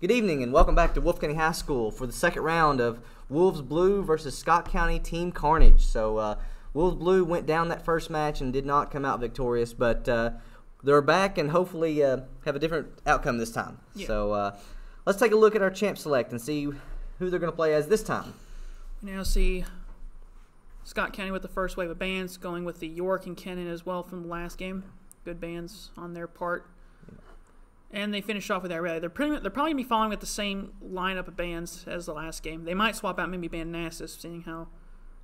Good evening and welcome back to Wolfe County High School for the second round of Wolves Blue versus Scott County Team Carnage. So Wolves Blue went down that first match and did not come out victorious, but they're back and hopefully have a different outcome this time. Yeah. So let's take a look at our champ select and see who they're going to play as this time. We now see Scott County with the first wave of bans, going with the York and Kennan as well from the last game. Good bans on their part. And they finish off with that rally. They're probably going to be following with the same lineup of bands as the last game. They might swap out maybe ban Nasus, seeing how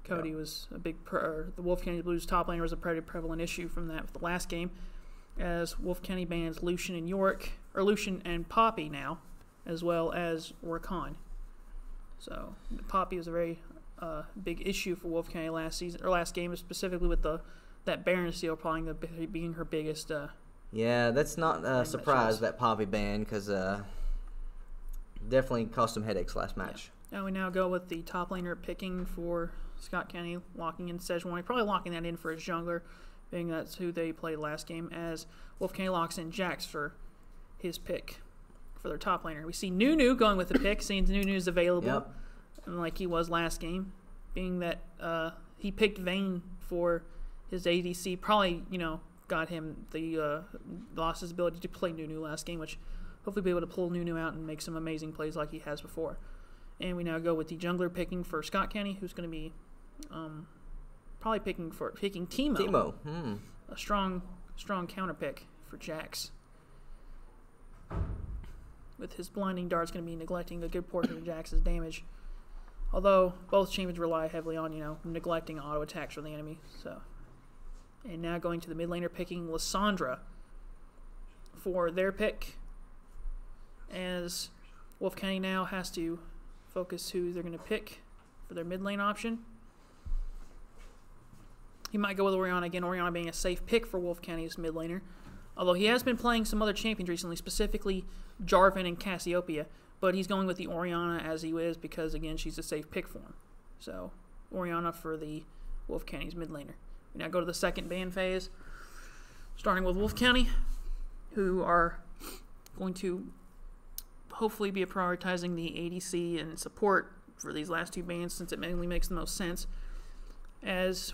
Cody was a big the Wolfe County Blues top laner was a pretty prevalent issue from that with the last game. As Wolfe County bans Lucian and York, or Lucian and Poppy now, as well as Rakan. So Poppy was a very big issue for Wolfe County last game, specifically with that Baron Seal probably being her biggest. Yeah, that's not a surprise, that Poppy ban, because definitely caused some headaches last match. Yeah. Now we go with the top laner picking for Scott County, locking in Sejuani, probably locking that in for his jungler, being that's who they played last game, as Wolfe County locks in Jax for his pick for their top laner. We see Nunu going with the pick, seeing Nunu's available, and like he was last game, being that he picked Vayne for his ADC, probably, got him lost his ability to play Nunu last game, which hopefully be able to pull Nunu out and make some amazing plays like he has before. And we now go with the jungler picking for Scott County, who's going to be probably picking Teemo. A strong counter pick for Jax. With his blinding dart's going to be neglecting a good portion of Jax's damage. Although both champions rely heavily on neglecting auto attacks from the enemy. And now going to the mid laner picking Lysandra for their pick, as Wolfe County now has to focus who they're going to pick for their mid lane option. He might go with Orianna again, Orianna being a safe pick for Wolfe County's mid laner, although he has been playing some other champions recently, specifically Jarvan and Cassiopeia, but he's going with the Orianna as he is because, again, she's a safe pick for him. So Orianna for the Wolfe County's mid laner. We now go to the second ban phase, starting with Wolfe County, who are going to hopefully be prioritizing the ADC and support for these last two bans, since it mainly makes the most sense. As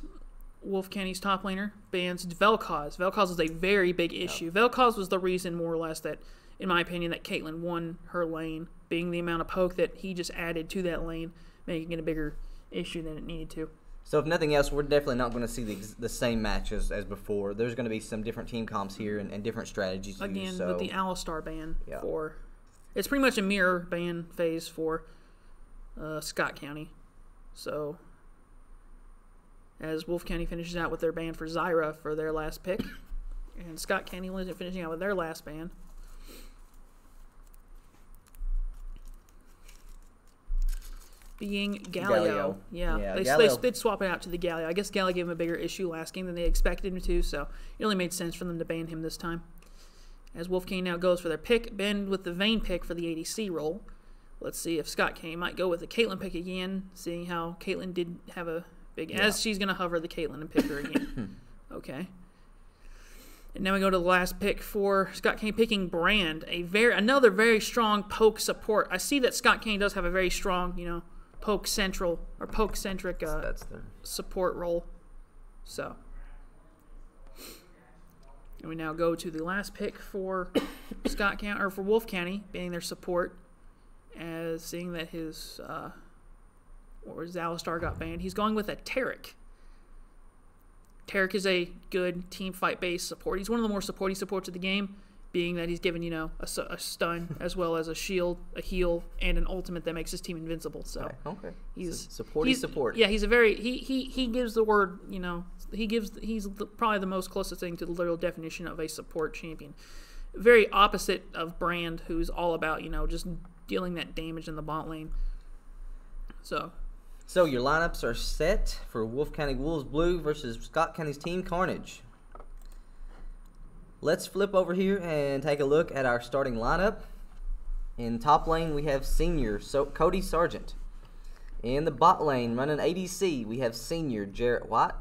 Wolfe County's top laner bans Vel'Koz. Vel'Koz is a very big issue. Vel'Koz was the reason, more or less, that, in my opinion, that Caitlyn won her lane, being the amount of poke that he just added to that lane, making it a bigger issue than it needed to. So if nothing else, we're definitely not going to see the same match as before. There's going to be some different team comps here and different strategies again used. With the Alistar ban for, it's pretty much a mirror ban phase for Scott County. So as Wolfe County finishes out with their ban for Zyra for their last pick, and Scott County is finishing out with their last ban. Being Galio. Yeah, they did swap it out to the Galio. I guess Galio gave him a bigger issue last game than they expected him to, so it only made sense for them to ban him this time. As Wolfe County now goes for their pick, Ben with the Vayne pick for the ADC role. Let's see if Scott County might go with the Caitlyn pick again, seeing how Caitlyn did have a big... As she's going to hover the Caitlyn and pick her again. Okay. And now we go to the last pick for Scott County picking Brand, another very strong poke support. I see that Scott County does have a very strong, poke-centric support role. So, and we now go to the last pick for Scott County, or for Wolfe County, being their support, as seeing that his Alistar got banned. He's going with a Taric. Taric is a good team fight-based support. He's one of the more supporty supports of the game, being that he's given, a stun as well as a shield, a heal, and an ultimate that makes his team invincible. So okay. He's support. Yeah, he's a very he gives the word, he's probably the most closest thing to the literal definition of a support champion. Very opposite of Brand, who's all about, just dealing that damage in the bot lane. So your lineups are set for Wolfe County Wolves Blue versus Scott County's Team Carnage. Let's flip over here and take a look at our starting lineup. In top lane, we have senior Cody Sargent. In the bot lane, running ADC, we have senior Jarrett White.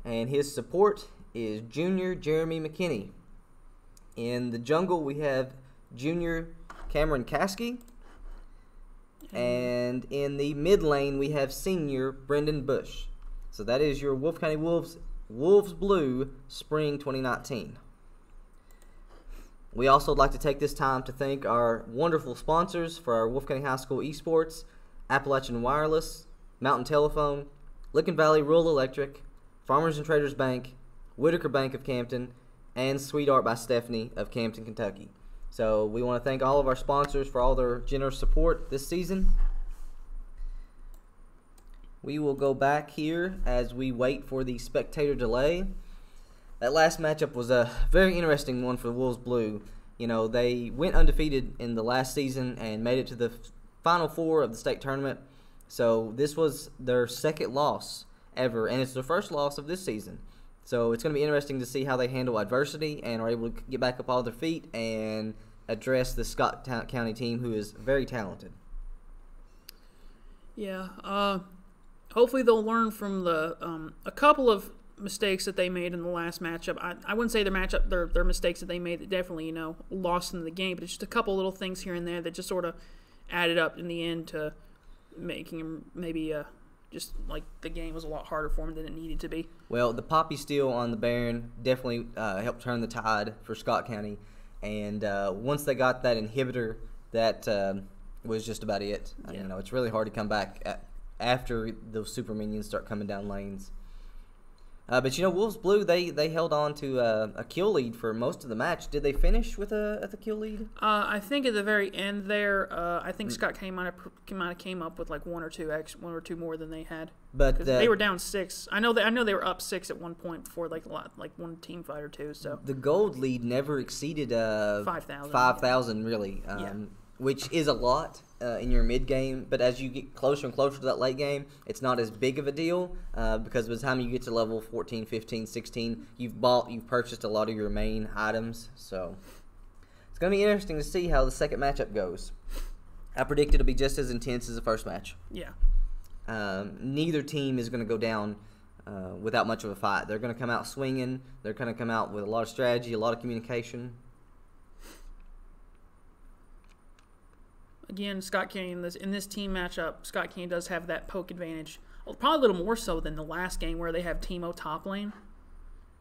And his support is junior Jeremy McKinney. In the jungle, we have junior Cameron Caskey. And in the mid lane, we have senior Brendan Bush. So that is your Wolfe County Wolves Blue Spring 2019. We also would like to take this time to thank our wonderful sponsors for our Wolfe County High School Esports, Appalachian Wireless, Mountain Telephone, Licking Valley Rural Electric, Farmers and Traders Bank, Whitaker Bank of Campton, and Sweetheart by Stephanie of Campton, Kentucky. So we want to thank all of our sponsors for all their generous support this season. We will go back here as we wait for the spectator delay. That last matchup was a very interesting one for the Wolves Blue. You know, they went undefeated in the last season and made it to the Final Four of the state tournament. So this was their second loss ever, and it's their first loss of this season. So it's going to be interesting to see how they handle adversity and are able to get back up on their feet and address the Scott County team, who is very talented. Yeah, hopefully they'll learn from the a couple of mistakes that they made in the last matchup. I wouldn't say their mistakes that they made that definitely, lost in the game, but it's just a couple little things here and there that just sort of added up in the end to making them maybe just like the game was a lot harder for them than it needed to be. Well, the poppy steal on the Baron definitely helped turn the tide for Scott County, and once they got that inhibitor, that was just about it. Yeah. It's really hard to come back after those super minions start coming down lanes. But Wolves Blue, they held on to a kill lead for most of the match. Did they finish with a kill lead? I think at the very end there, I think Scott County might have came up with like one or two more than they had. But they were down 6. I know they were up 6 at one point before like one team fight or two. So the gold lead never exceeded 5,000. 5,000 really, which is a lot in your mid game. But as you get closer and closer to that late game, it's not as big of a deal because by the time you get to level 14, 15, 16, you've purchased a lot of your main items. So it's going to be interesting to see how the second matchup goes. I predict it'll be just as intense as the first match. Yeah. Neither team is going to go down without much of a fight. They're going to come out swinging. They're going to come out with a lot of strategy, a lot of communication. Again, Scott County in this team matchup, Scott County does have that poke advantage. Probably a little more so than the last game where they have Timo top lane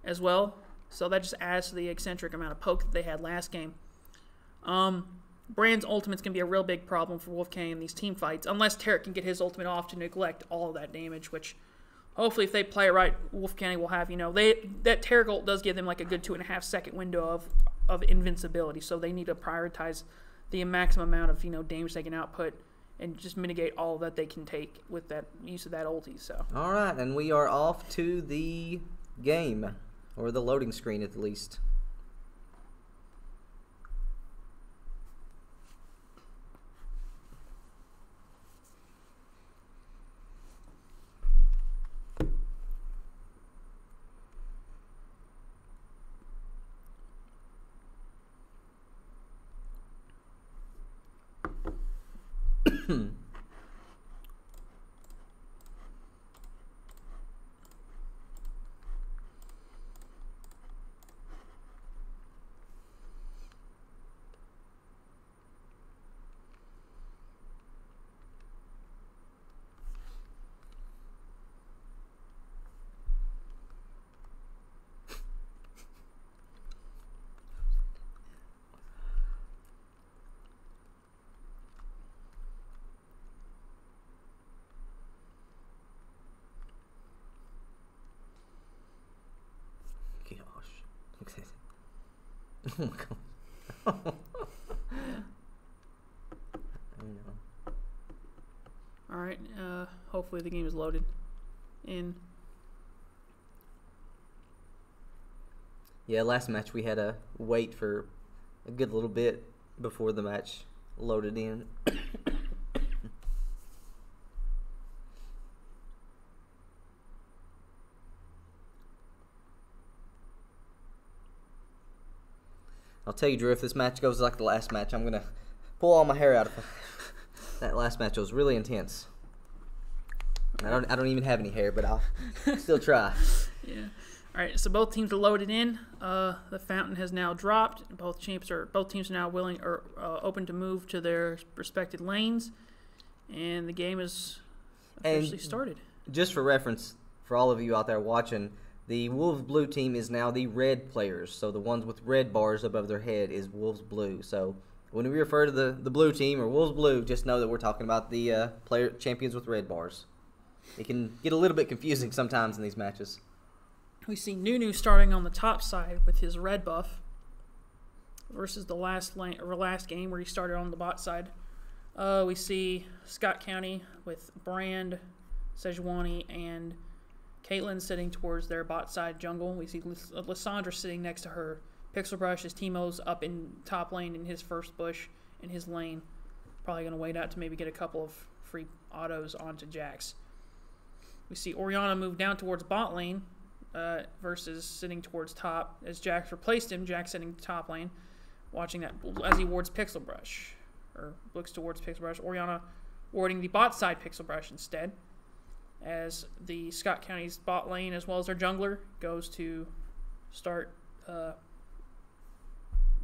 as well. So that just adds to the eccentric amount of poke that they had last game. Brand's ultimate's going to be a real big problem for Wolfe County in these team fights, unless Tarek can get his ultimate off to neglect all of that damage, which hopefully if they play it right, Wolfe County will have, that Tarek ult does give them like a good 2.5 second window of invincibility, so they need to prioritize the maximum amount of damage they can output and just mitigate all that they can take with that use of that ulti. So all right, and we are off to the game, or the loading screen at least. Oh my god. All right. Hopefully the game is loaded in. Yeah, last match we had to wait for a good little bit before the match loaded in. I'll tell you, Drew, if this match goes like the last match, I'm going to pull all my hair out of it. That last match was really intense. I don't even have any hair, but I'll still try. Yeah. All right, so both teams are loaded in. The fountain has now dropped. Both teams are now willing or open to move to their respected lanes, and the game is officially started. Just for reference, for all of you out there watching, the Wolves Blue team is now the red players. So the ones with red bars above their head is Wolves Blue. So when we refer to the blue team or Wolves Blue, just know that we're talking about the player champions with red bars. It can get a little bit confusing sometimes in these matches. We see Nunu starting on the top side with his red buff versus the last game where he started on the bot side. We see Scott County with Brand, Sejuani, and Caitlyn sitting towards their bot side jungle. We see Lysandra sitting next to her Pixel Brush as Teemo's up in top lane in his first bush in his lane. Probably going to wait out to maybe get a couple of free autos onto Jax. We see Orianna move down towards bot lane versus sitting towards top. As Jax replaced him, Jax sitting top lane, watching that as he wards Pixel Brush, or looks towards Pixel Brush. Orianna warding the bot side Pixel Brush instead, as the Scott County's bot lane as well as their jungler goes to start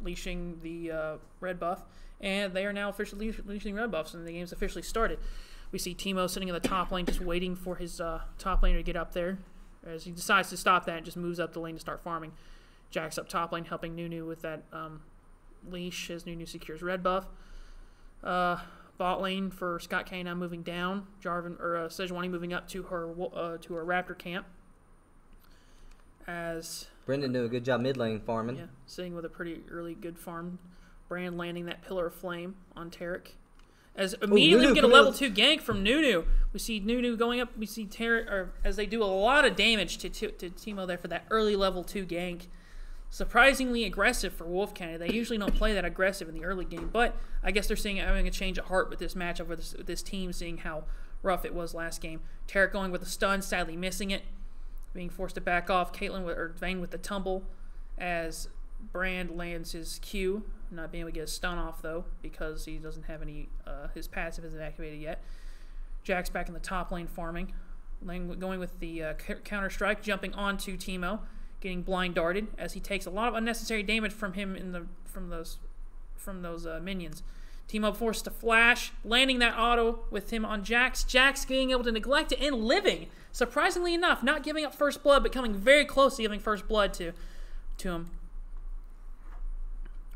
leashing the red buff, and they are now officially leashing red buffs, and the game's officially started. We see Teemo sitting in the top lane just waiting for his top laner to get up there, as he decides to stop that and just moves up the lane to start farming. Jax up top lane helping Nunu with that leash as Nunu secures red buff. Bot lane for Scott K now moving down. Sejuani moving up to her Raptor camp. As Brendan doing a good job mid lane farming. Yeah, sitting with a pretty early good farm. Brand landing that Pillar of Flame on Tarek. As immediately we get a level 2 gank from Nunu. We see Nunu going up. We see Tarek, as they do a lot of damage to Teemo there for that early level 2 gank. Surprisingly aggressive for Wolfe County. They usually don't play that aggressive in the early game, but I guess they're having a change of heart with this matchup with this team, seeing how rough it was last game. Tarek going with a stun, sadly missing it, being forced to back off. Vayne with the tumble, as Brand lands his Q, not being able to get a stun off though because he doesn't have any. His passive isn't activated yet. Jax back in the top lane farming, going with the counter strike, jumping onto Teemo, getting blind darted as he takes a lot of unnecessary damage from him from those minions. Teemo forced to flash, landing that auto with him on Jax. Jax being able to neglect it and living, surprisingly enough, not giving up first blood, but coming very close to giving first blood to him.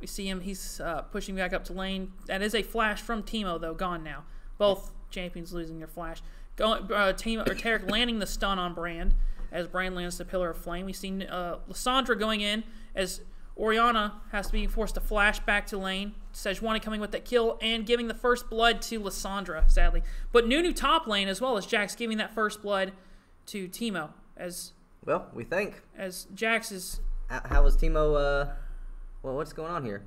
We see him, he's pushing back up to lane. That is a flash from Teemo, though, gone now. Both champions losing their flash. Tarek landing the stun on Brand as Brand lands the Pillar of Flame. We see Lysandra going in as Orianna has to be forced to flash back to lane. Sejuani coming with that kill and giving the first blood to Lysandra, sadly. But Nunu top lane as well as Jax giving that first blood to Teemo. Well, we think. As Jax is... How was Teemo... Well, what's going on here?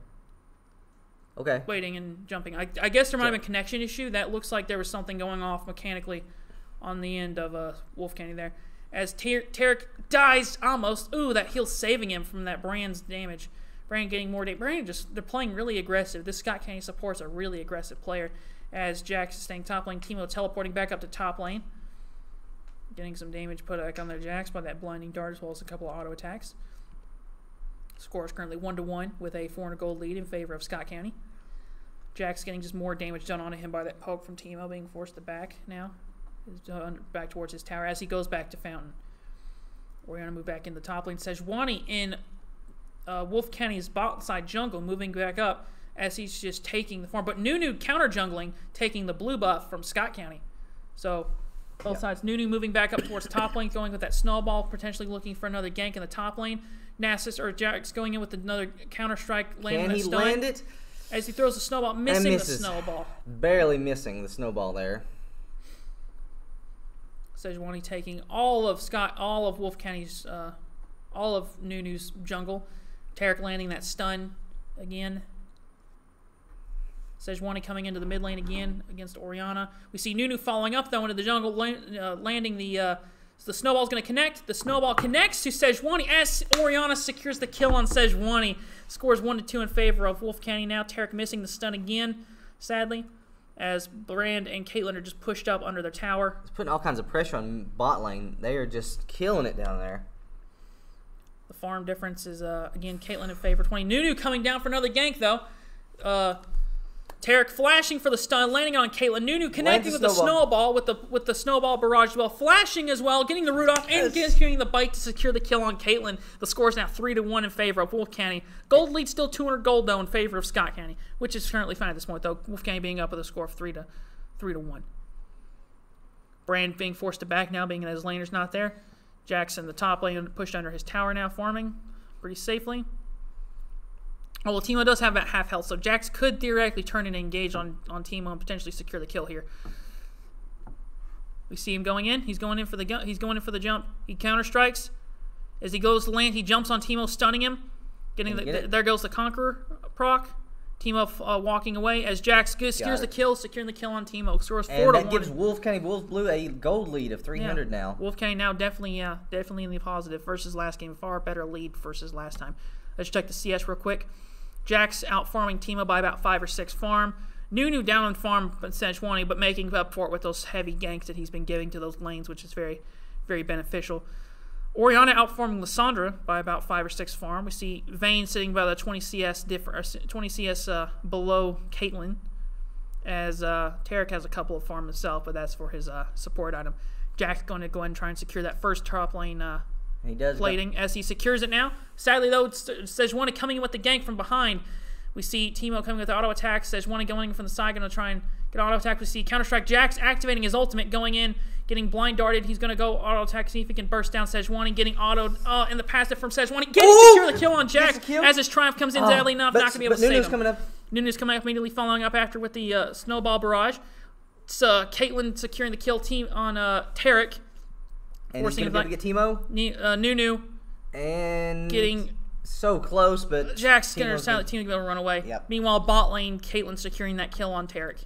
Okay. Waiting and jumping. I guess there might have been a connection issue. That looks like there was something going off mechanically on the end of Wolfe County there. As Tarek dies almost. Ooh, that heal saving him from that Brand's damage. Brand getting more damage. They're playing really aggressive. This Scott County support's a really aggressive player. As Jax is staying top lane. Teemo teleporting back up to top lane. Getting some damage put back on their Jax by that blinding dart as well as a couple of auto attacks. Score is currently 1-1 with a 400 gold lead in favor of Scott County. Jax getting just more damage done onto him by that poke from Teemo, being forced to back now. Back towards his tower as he goes back to Fountain. Orianna move back in the top lane. Sejuani in Wolfe County's bot side jungle moving back up as he's just taking the farm. But Nunu counter jungling, taking the blue buff from Scott County. So both sides. Nunu moving back up towards top lane, going with that snowball, potentially looking for another gank in the top lane. Nasus or Jax going in with another counter strike, landing Can he stun. land it? As he throws the snowball, missing the snowball. Barely missing the snowball there. Sejuani taking all of Wolfe County's, all of Nunu's jungle. Tarek landing that stun again. Sejuani coming into the mid lane again against Orianna. We see Nunu following up though into the jungle, landing the snowball's going to connect. The snowball connects to Sejuani as Orianna secures the kill on Sejuani. Scores 1-2 in favor of Wolfe County now. Tarek missing the stun again, sadly, as Brand and Caitlyn are just pushed up under their tower. It's putting all kinds of pressure on bot lane. They are just killing it down there. farm difference is, again, Caitlyn in favor 20. Nunu coming down for another gank, though. Tarek flashing for the stun, landing on Caitlyn. Nunu connecting with the snowball, with the snowball barrage as well. Flashing as well, getting the root off, and getting the bite to secure the kill on Caitlyn. The score is now 3-1 in favor of Wolfe County. Gold lead still 200 gold, though, in favor of Scott County, which is currently fine at this point, though. Wolfe County being up with a score of 3-1. Brand being forced to back now, being his laner's not there. Jackson, the top lane, pushed under his tower now, farming pretty safely. Well, Timo does have about half health, so Jax could theoretically turn and engage on Timo and potentially secure the kill here. We see him going in. He's going in for the jump. He counter strikes. As he goes to land, he jumps on Timo, stunning him. There goes the Conqueror proc. Timo walking away as Jax secures the kill, securing the kill on Timo. Scores 4-1. And that gives Wolfe Blue a gold lead of 300 now. Wolfe County now definitely in the positive versus last game. Far better lead versus last time. Let's check the CS real quick. Jax out farming Timo by about 5 or 6 farm. Nunu down on farm Sejuani, but making up for it with those heavy ganks that he's been giving to those lanes, which is very, very beneficial. Orianna outfarming Lysandra by about 5 or 6 farm. We see Vayne sitting by the 20 CS below Caitlyn, as Tarek has a couple of farm himself, but that's for his support item. Jack's going to go ahead and try and secure that first top lane he does plating as he secures it now. Sadly, though, Sejuani coming in with the gank from behind. We see Timo coming with the auto attack. Sejuani going in from the side, going to try and get auto attack. We see Counter Strike. Jax activating his ultimate, going in, getting blind darted. He's going to go auto attack, see if he can burst down Sejuani, getting autoed in the passive from Sejuani. Getting secure the kill on Jax as his triumph comes in sadly enough, not going to be able to save him. Nunu's coming up immediately, following up after with the snowball barrage. It's Caitlyn securing the kill team on Tarek. And he's going to get Timo. Nunu. And getting so close, but Jack's going to silent team to be able to run away. Yep. Meanwhile, bot lane, Caitlyn securing that kill on Tarek.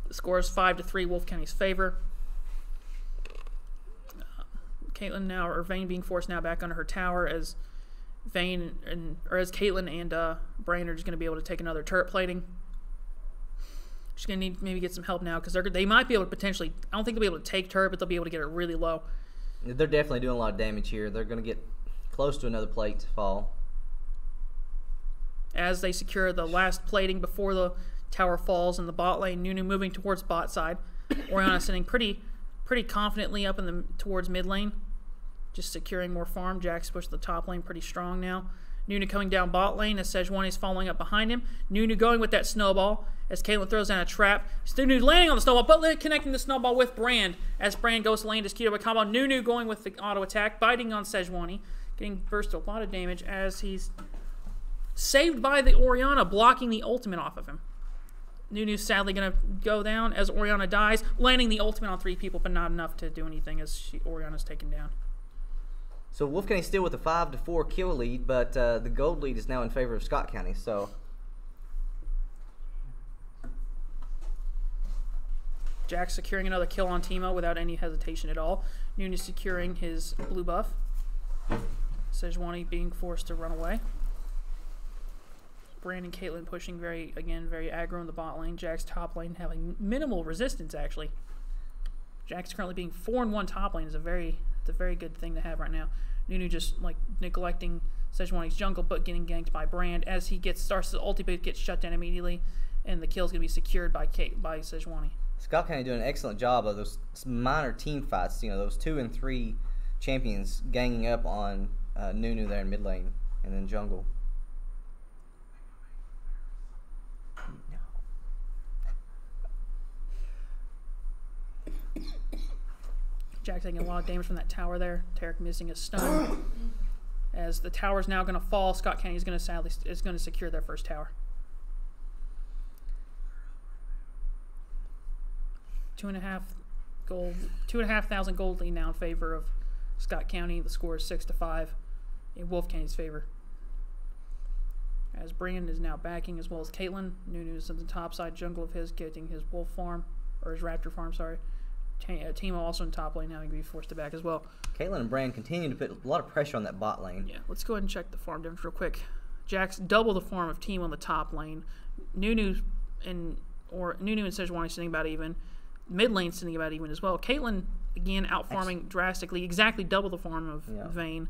The score is 5-3, Wolfe County's favor. Caitlyn now, or Vayne being forced now back under her tower as as Caitlyn and Brain are just going to be able to take another turret plating. She's going to need maybe get some help now because they might be able to potentially, I don't think they'll be able to take turret, but they'll be able to get it really low. They're definitely doing a lot of damage here. They're going to get close to another plate to fall. As they secure the last plating before the tower falls in the bot lane, Nunu moving towards bot side. Orianna sitting pretty confidently up in towards mid lane, just securing more farm. Jack's pushed the top lane pretty strong now. Nunu coming down bot lane as Sejuani is following up behind him. Nunu going with that snowball as Caitlyn throws down a trap. Nunu landing on the snowball, but connecting the snowball with Brand as Brand goes to land his Keto combo. Nunu going with the auto attack, biting on Sejuani, getting burst a lot of damage as he's saved by the Orianna, blocking the ultimate off of him. Nunu's sadly going to go down as Orianna dies, landing the ultimate on 3 people, but not enough to do anything as Orianna's taken down. So Wolfe County still with a 5-4 kill lead, but the gold lead is now in favor of Scott County. So Jack securing another kill on Timo without any hesitation at all. Nunu securing his blue buff. Sejuani being forced to run away. Brand and Caitlyn pushing very aggro in the bot lane. Jack's top lane having minimal resistance actually. Jack's currently being 4-1 top lane is a very good thing to have right now. Nunu just like neglecting Sejuani's jungle, but getting ganked by Brand as he starts to ultimate, gets shut down immediately, and the kill is going to be secured by Sejuani. Scott County doing an excellent job of those minor team fights. You know, those 2 and 3 champions ganging up on Nunu there in mid lane and then jungle. Jack taking a lot of damage from that tower there. Tarek missing a stun. As the tower is now going to fall, Scott County is going to secure their first tower. 2,500 gold lead now in favor of Scott County. The score is 6-5 in Wolfe County's favor. As Brand is now backing as well as Caitlyn. Nunu's in the top side jungle of his, getting his wolf farm, or his raptor farm, sorry. Timo also in top lane now, he can be forced to back as well. Caitlyn and Brand continue to put a lot of pressure on that bot lane. Yeah, let's go ahead and check the farm difference real quick. Jack's double the farm of Timo on the top lane. Nunu and Sejuani sitting about even. Mid lane sitting about even as well. Caitlyn again outfarming drastically, exactly double the farm of Vayne.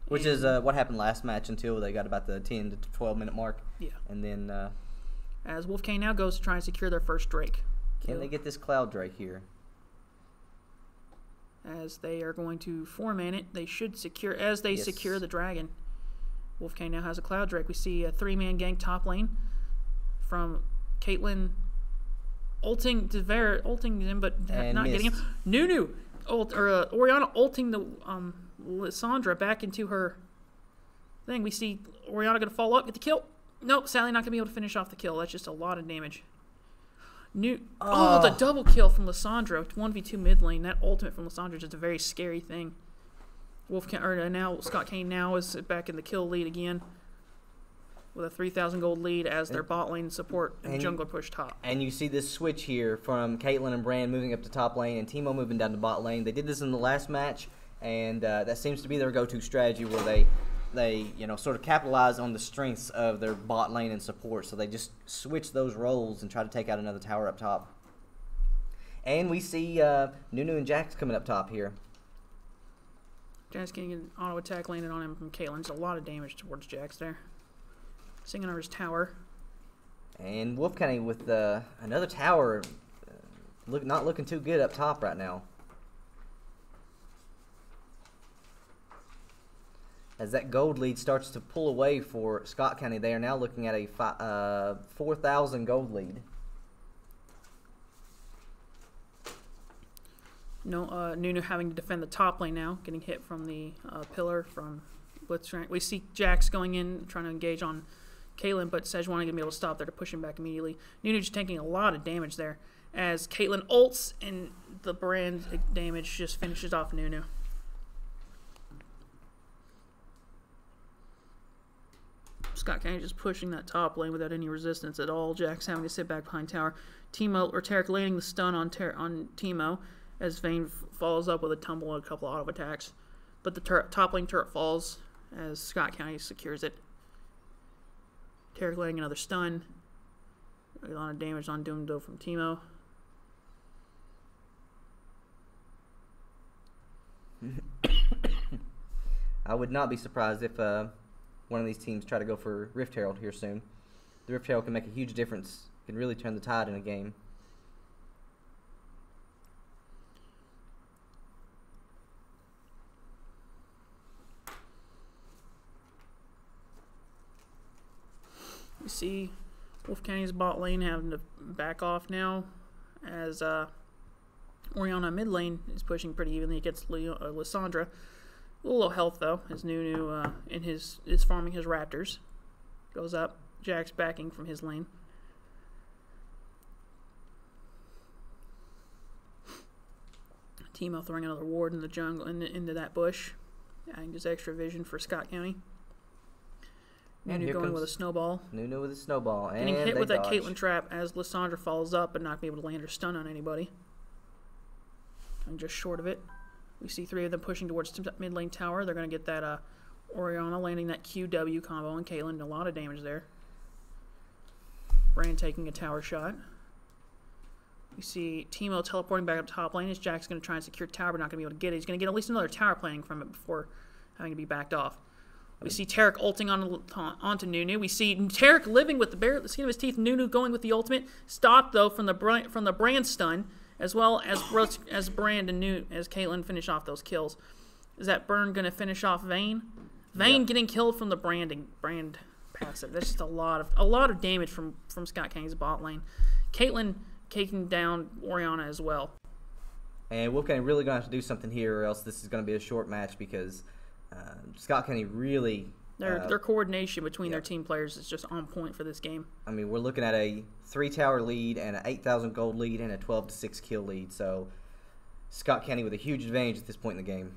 Which is what happened last match until they got about the 10 to 12 minute mark. Yeah. And then as Wolfgang now goes to try and secure their first Drake. Can they get this Cloud Drake here? As they are going to 4-man it, they should secure, as they secure the dragon. Wolfgang now has a Cloud Drake. We see a 3-man gank top lane from Caitlyn ulting him, but not getting him. Nunu, Orianna ulting the Lissandra back into her thing. We see Orianna going to follow up, get the kill. Nope, sadly not going to be able to finish off the kill. That's just a lot of damage. The double kill from Lissandra, 1v2 mid lane. That ultimate from Lissandra is just a very scary thing. Now Scott Kane now is back in the kill lead again with a 3,000 gold lead as their bot lane support and jungler push top. And you see this switch here from Caitlyn and Brand moving up to top lane and Teemo moving down to bot lane. They did this in the last match, and that seems to be their go-to strategy where they sort of capitalize on the strengths of their bot lane and support. So they just switch those roles and try to take out another tower up top. And we see Nunu and Jax coming up top here. Jax getting an auto attack landed on him from Caitlyn. It's a lot of damage towards Jax there. Singing over his tower. And Wolfgang with another tower, not looking too good up top right now. As that gold lead starts to pull away for Scott County, they are now looking at a 4,000 gold lead. Nunu having to defend the top lane now, getting hit from the pillar from Blitzcrank. We see Jax going in, trying to engage on Caitlyn, but Sejuani going to be able to stop there to push him back immediately. Nunu just taking a lot of damage there as Caitlyn ults, and the brand damage just finishes off Nunu. Scott Kane just pushing that top lane without any resistance at all. Jax having to sit back behind tower. Tarek landing the stun on Teemo as Vayne follows up with a tumble and a couple of auto attacks. But the top lane turret falls as Scott County secures it. Tarek landing another stun. A lot of damage on Doomdo from Teemo. I would not be surprised if one of these teams try to go for Rift Herald here soon. The Rift Herald can make a huge difference. Can really turn the tide in a game. We see Wolfcang's bot lane having to back off now as Orianna mid lane is pushing pretty evenly against Lissandra. A little low health though, as Nunu is farming his raptors. Goes up. Jax backing from his lane. Teemo throwing another ward in the jungle into that bush, adding his extra vision for Scott County. Nunu going with a snowball. Nunu with a snowball. And getting hit with dodge. that Caitlyn trap as Lissandra follows up but not be able to land her stun on anybody. And just short of it. We see 3 of them pushing towards mid lane tower. They're going to get that Orianna landing that QW combo on Caitlyn. A lot of damage there. Brand taking a tower shot. We see Teemo teleporting back up top lane as Jack's going to try and secure tower but not going to be able to get it. He's going to get at least another tower planning from it before having to be backed off. We see Tarek ulting onto Nunu. We see Tarek living with the skin of his teeth. Nunu going with the ultimate. Stopped though from the brand stun, as well as Brand and as Caitlyn finish off those kills. Is that burn going to finish off Vayne? Vayne getting killed from the brand passive. That's just a lot of damage from Scott Kang's bot lane. Caitlyn taking down Orianna as well. And Wolfgang really going to have to do something here, or else this is going to be a short match because Scott County really... Their coordination between their team players is just on point for this game. I mean, we're looking at a 3-tower lead and an 8,000 gold lead and a 12-6 kill lead. So Scott County with a huge advantage at this point in the game.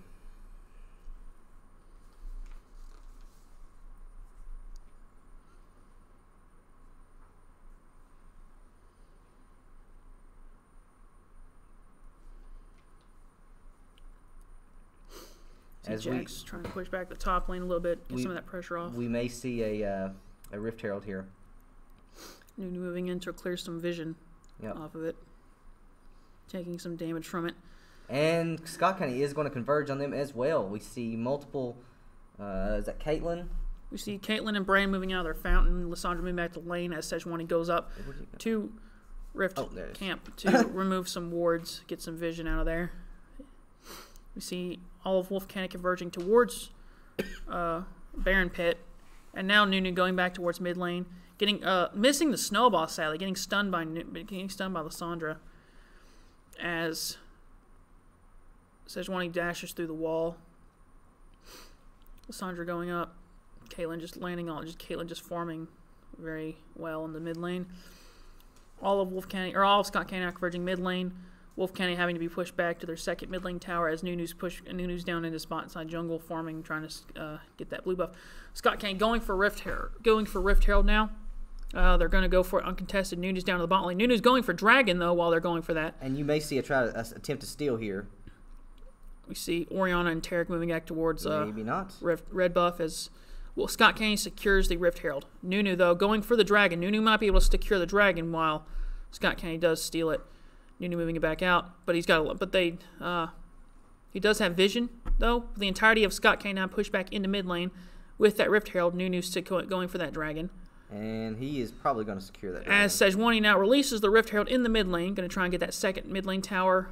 As Jax trying to push back the top lane a little bit, get some of that pressure off. We may see a Rift Herald here. Nunu moving in to clear some vision off of it. Taking some damage from it. And Scott County is going to converge on them as well. We see multiple. Is that Caitlin? We see Caitlin and Brand moving out of their fountain. Lysandra moving back to the lane as Sejuani goes up to Rift Camp to remove some wards, get some vision out of there. We see all of Wolfe County converging towards Baron Pit. And now Nunu going back towards mid lane. Getting missing the snowball, sadly. Getting stunned by Lysandra. As Sejuani dashes through the wall. Lysandra going up. Caitlin just landing on, Caitlin just farming very well in the mid lane. All of Scott County now converging mid lane. Wolfe County having to be pushed back to their second mid lane tower as Nunu's down into spot inside jungle farming, trying to get that blue buff. Scott County going for Rift Herald now. They're going to go for it uncontested. Nunu's down to the bottom lane. Nunu's going for Dragon though while they're going for that. And you may see a attempt to steal here. We see Orianna and Tarek moving back towards maybe not red buff as. Well, Scott County secures the Rift Herald. Nunu, though, going for the Dragon. Nunu might be able to secure the Dragon while Scott County does steal it. Nunu moving it back out, but he does have vision, though. The entirety of Scott County now pushed back into mid lane with that Rift Herald. Nunu's going for that Dragon. And he is probably going to secure that dragon. As Sejuani now releases the Rift Herald in the mid lane, going to try and get that second mid lane tower.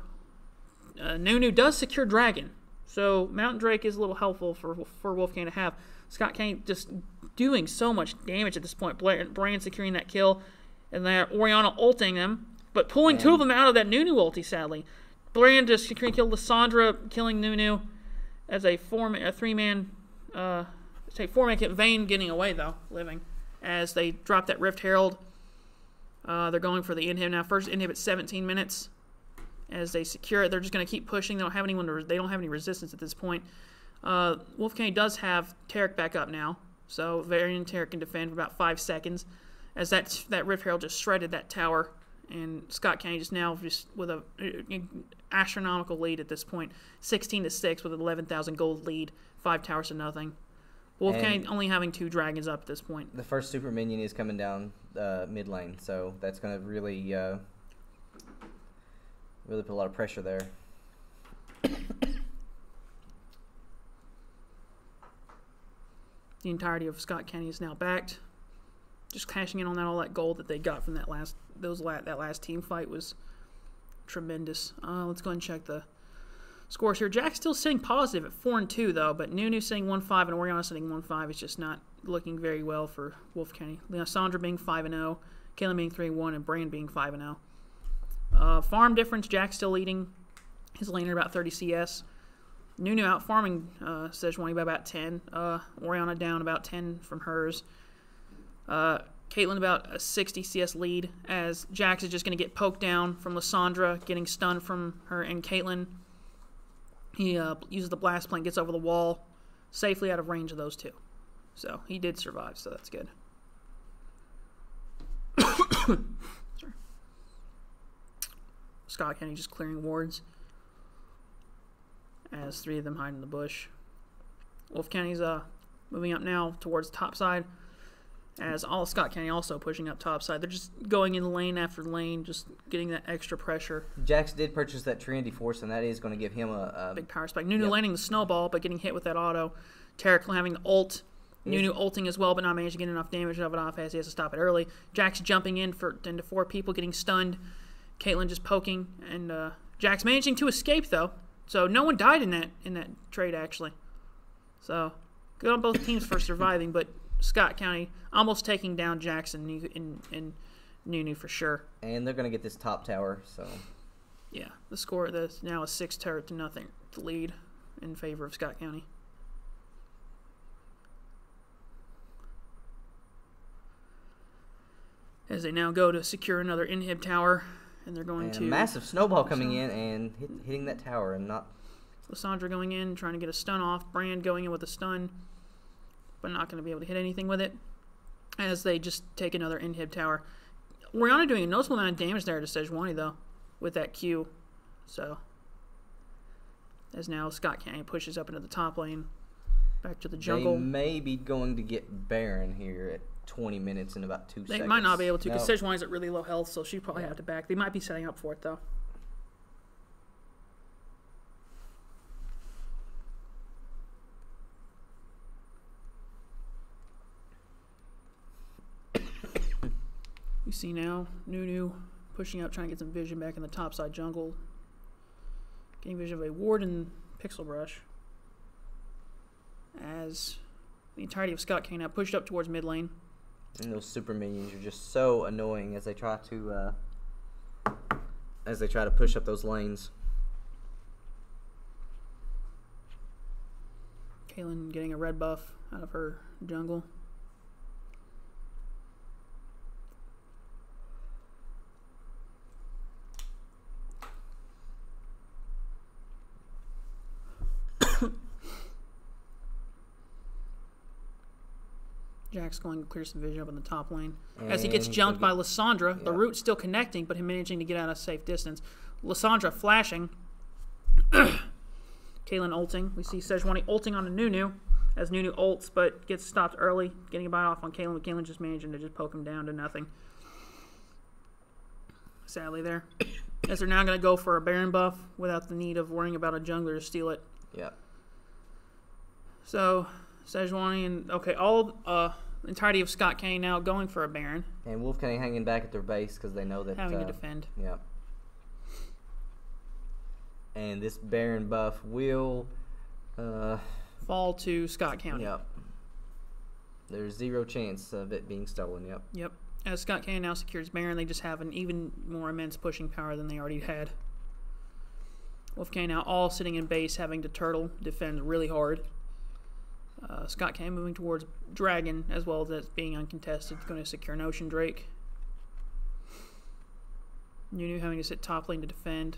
Nunu does secure Dragon, so Mountain Drake is a little helpful for Wolfe County to have. Scott County just doing so much damage at this point. Brand securing that kill, and then Orianna ulting them, but pulling two of them out of that Nunu ulti, sadly. Brand just securing kill Lysandra, killing Nunu as a three-man kit. Vayne getting away, though, living, as they drop that Rift Herald. They're going for the inhib now. First inhib at 17 minutes. As they secure it, they're just going to keep pushing. They don't have any resistance at this point. Wolfe County does have Tarek back up now, so Varian Tarek can defend for about 5 seconds, as that Rift Herald just shredded that tower, and Scott County just with a astronomical lead at this point, 16-6 with an 11,000 gold lead, 5 towers to nothing. Wolfe County only having 2 dragons up at this point. The first super minion is coming down mid lane, so that's going to really put a lot of pressure there. The entirety of Scott County is now backed. Just cashing in on all that gold that they got from that last team fight was tremendous. Let's go and check the scores here. Jack's still sitting positive at 4-2 though, but Nunu sitting 1-5 and Orianna sitting 1-5. It's just not looking very well for Wolfe County. Lysandra being 5-0, Caitlin being 3-1, and Brand being 5-0. Farm difference, Jack's still leading his laner about 30 CS. Nunu out farming Sejuani by about 10. Orianna down about 10 from hers. Caitlin about a 60 CS lead, as Jax is just going to get poked down from Lysandra, getting stunned from her and Caitlin. He uses the blast plant, gets over the wall, safely out of range of those two. So he did survive, so that's good. Sorry. Scott County just clearing wards, as 3 of them hide in the bush. Wolfe County's moving up now towards the top side, as all of Scott County also pushing up top side. They're just going in lane after lane, just getting that extra pressure. Jax did purchase that Trinity Force, and that is going to give him a big power spike. Nunu landing the snowball, but getting hit with that auto. Tarek having the ult. Nunu ulting as well, but not managing to get enough damage of it off as he has to stop it early. Jax jumping into 4 people, getting stunned. Caitlin just poking, and Jax managing to escape though. So no one died in that trade actually. So good on both teams for surviving, but Scott County almost taking down Jackson and Nunu for sure. And they're going to get this top tower, so. Yeah, the score now is 6-0 to lead in favor of Scott County. As they now go to secure another inhib tower, and they're going to... A massive snowball coming in and hitting that tower, and not... Lysandra going in, trying to get a stun off. Brand going in with a stun, but not going to be able to hit anything with it, as they just take another inhib tower. Orianna doing a noticeable amount of damage there to Sejuani, though, with that Q. So, as now Scott County pushes up into the top lane, back to the jungle. They may be going to get Baron here at 20 minutes in about 2 seconds. They might not be able to, because Sejuani's at really low health, so she'll probably have to back. They might be setting up for it, though. see now Nunu pushing out, trying to get some vision back in the topside jungle. Getting vision of a ward and pixel brush. As the entirety of Scott Kane now pushed up towards mid lane. And those super minions are just so annoying as they try to push up those lanes. Kaylin getting a red buff out of her jungle. Jack's going to clear some vision up in the top lane. As he gets jumped by Lysandra. Yeah. The root's still connecting, but him managing to get out of safe distance. Lysandra flashing. Kaylin ulting. We see Sejuani ulting on a Nunu as Nunu ults, but gets stopped early, getting a bite off on Kaylin, but Kaylin just managing to just poke him down to nothing. Sadly there. As they're now going to go for a Baron buff without the need of worrying about a jungler to steal it. Yeah. So, Sejuani and, okay, all the entirety of Scott Kane now going for a Baron. And Wolfe kind of hanging back at their base because they know that... having to defend. Yeah. And this Baron buff will... fall to Scott County. Yep. There's zero chance of it being stolen, yep. Yep. As Scott County now secures Baron, they just have an even more immense pushing power than they already had. Wolfe County now all sitting in base, having to turtle, defend really hard. Scott Kane moving towards Dragon, as well as being uncontested, going to secure an Ocean Drake. Nunu having to sit top lane to defend.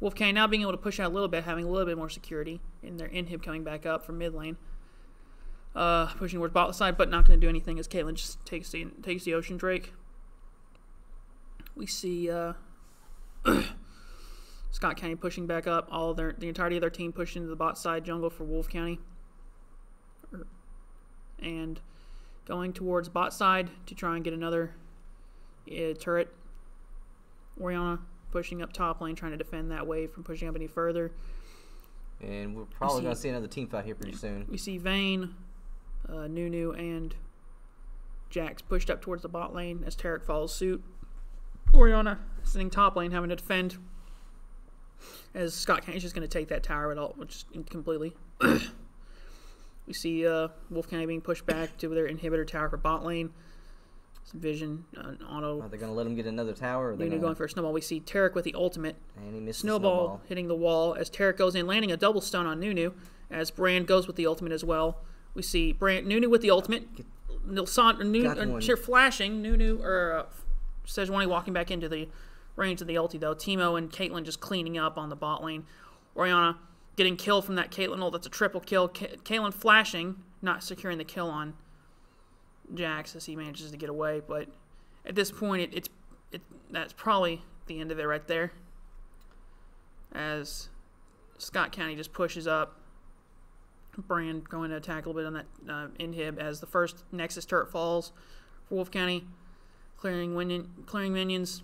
Wolfe Kane now being able to push out a little bit, having a little bit more security in their inhib coming back up from mid lane. Pushing towards bot side, but not going to do anything as Caitlyn just takes the Ocean Drake. We see Scott County pushing back up. The entirety of their team pushing into the bot side jungle for Wolfe County. And going towards bot side to try and get another turret. Orianna pushing up top lane, trying to defend that wave from pushing up any further. And we're probably going to see another team fight here pretty soon. We see Vayne, Nunu, and Jax pushed up towards the bot lane as Tarek follows suit. Orianna sitting top lane, having to defend as Scott County is just going to take that tower completely. We see Wolfe County being pushed back to their inhibitor tower for bot lane. Some vision, auto. Are they going to let him get another tower? Or are they going for a snowball. We see Tarek with the ultimate. And he missed snowball hitting the wall as Tarek goes in, landing a double stun on Nunu as Brand goes with the ultimate as well. We see Nunu with the ultimate. Flashing. Nunu or Sejuani walking back into the range of the ulti though. Teemo and Caitlyn just cleaning up on the bot lane. Orianna getting killed from that Caitlyn ult. That's a triple kill. Caitlyn flashing, not securing the kill on Jax as he manages to get away. But at this point, that's probably the end of it right there. As Scott County just pushes up. Brand going to attack a little bit on that inhib as the first Nexus turret falls for Wolfe County. Clearing minions.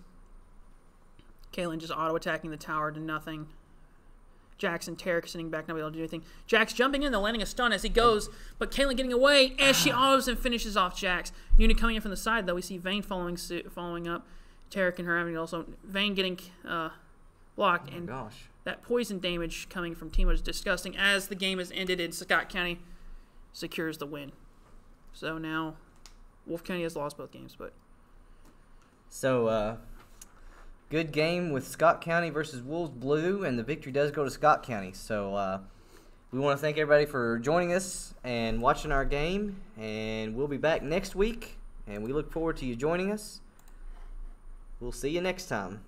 Caitlyn just auto-attacking the tower to nothing. Jax and Tarek sitting back, not able to do anything. Jax jumping in, though, landing a stun as he goes, but Caitlyn getting away as she autos and finishes off Jax. Unit coming in from the side, though. We see Vayne following up. Tarek and her having also. Vayne getting blocked. And that poison damage coming from Teemo is disgusting as the game has ended and Scott County secures the win. So now Wolfe County has lost both games, but. So, good game with Scott County versus Wolves Blue, and the victory does go to Scott County. So we want to thank everybody for joining us and watching our game, and we'll be back next week, and we look forward to you joining us. We'll see you next time.